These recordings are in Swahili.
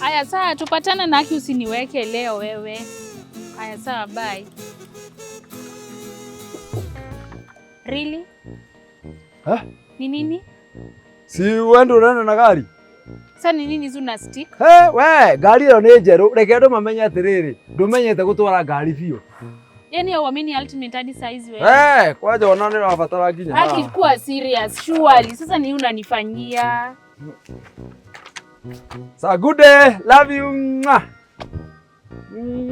Aya sawa, tupatane na Aki, usiniweke leo wewe. Aya sawa, bye. Really? Ni nini? Si uende unaenda na gari? Sasa ni nini zuna stick? We, gari ĩyo nĩ njerũ, reke andũ mamenye atĩrĩrĩ, ndũmenyete gũtwara ngari biũ. Yaani uamini ultimate hadi size wewe. Kwaje wanaona nawabatara nginya. Aki kuwa serious, surely. Sasa ni unanifanyia. So good day, love you.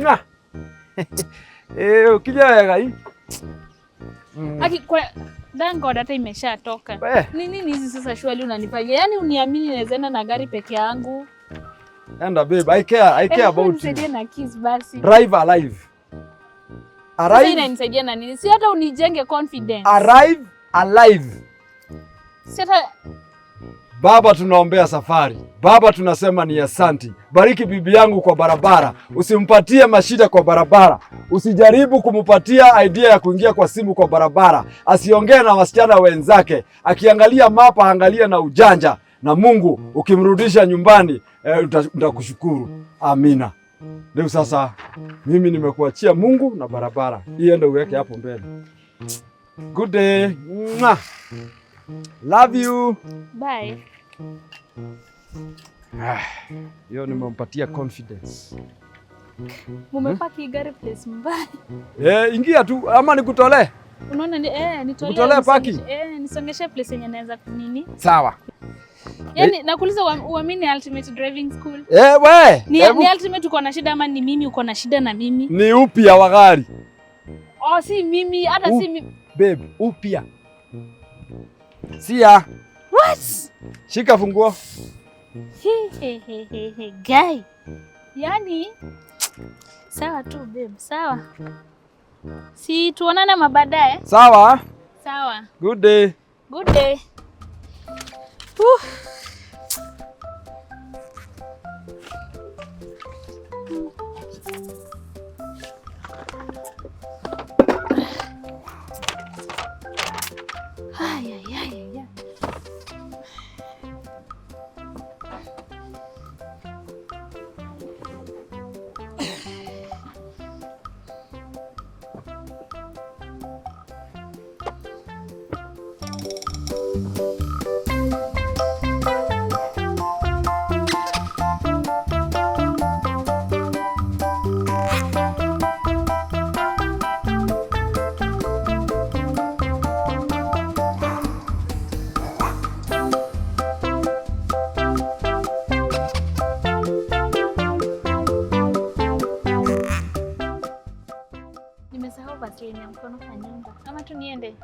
Mwah. Ukija wega hii. Aki kwa dango data imeshatoka. Ni nini hizi sasa surely unanifanyia? Yaani uniamini naweza enda na gari peke yangu. Enda babe, I care about you. Nisaidie na kiss basi. Drive alive. Sasa inanisaidia na nini? Si hata unijenge confidence. Arrive alive. Si hata Baba, tunaombea safari. Baba, tunasema ni asanti. Bariki bibi yangu kwa barabara. Usimpatie mashida kwa barabara. Usijaribu kumupatia idea ya kuingia kwa simu kwa barabara. Asiongee na wasichana wenzake. Akiangalia mapa, angalia na ujanja. Na Mungu ukimrudisha nyumbani, utakushukuru. Amina. Leo sasa mimi nimekuachia Mungu na barabara. Iende uweke hapo mbele. Good day. Love you. bye. Hiyo nimempatia confidence. Mumepaki gari place mbaya. Ingia tu ama nikutolee. Unaona nitolee. Nikutolee parking. Nisongeshe place yenye naweza nini? Sawa. Yaani nakuuliza uamini ultimate driving school? We. Ni ultimate uko na shida ama ni mimi uko na shida na mimi? Ni upya wa gari. Oh, si mimi, hata si mimi. Babe, upya. Sia. What? Shika funguo. Guy. Yaani sawa tu babe, sawa. Si tuonane mabadaye? Sawa. Sawa. Good day. Good day. Nimesahau vaseline ya mkono kwa nyumba. Ama tu niende?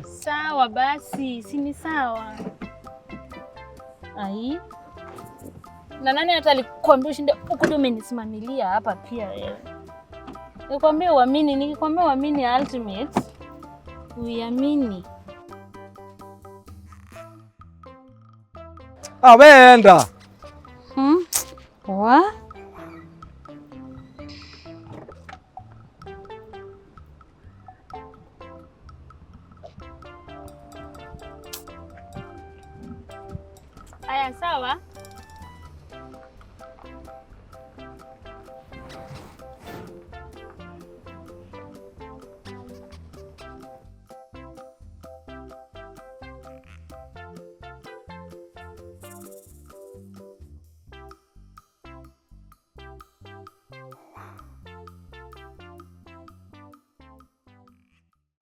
Sawa basi, si ni sawa. Ai. Na nani hata alikwambia ushinde huko ndio umenisimamilia hapa pia wewe. Nikwambia uamini, nikikwambia uamini ultimate. Uiamini. Enda. Wa? Aya sawa.